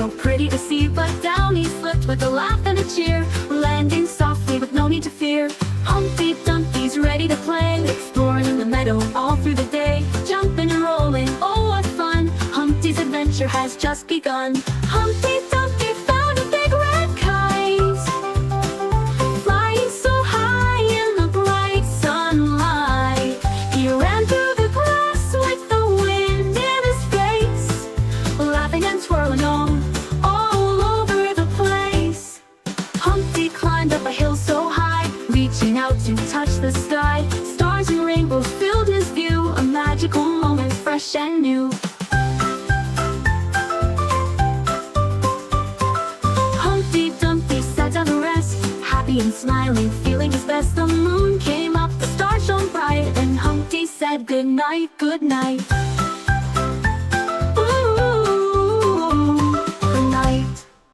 so pretty to see, but down he slipped with a laugh and a cheer, landing softly with no need to fear. Humpty Dumpty's ready to play, exploring in the meadow all through the day, jumping and rolling, oh what fun! Humpty's adventure has just begun. Humpty Dumpty found a big red kite, flying so high in the bright sunlight. He ran through the grass with the wind in his face, laughing and twirling on all over the place. Humpty climbed up a hill so high, reaching out to touch the sky. Stars and rainbows filled his view, a magical moment fresh and new. Humpty Dumpty sat down to rest, happy and smiling, feeling his best. The moon came up, the stars shone bright, and Humpty said good night, good night.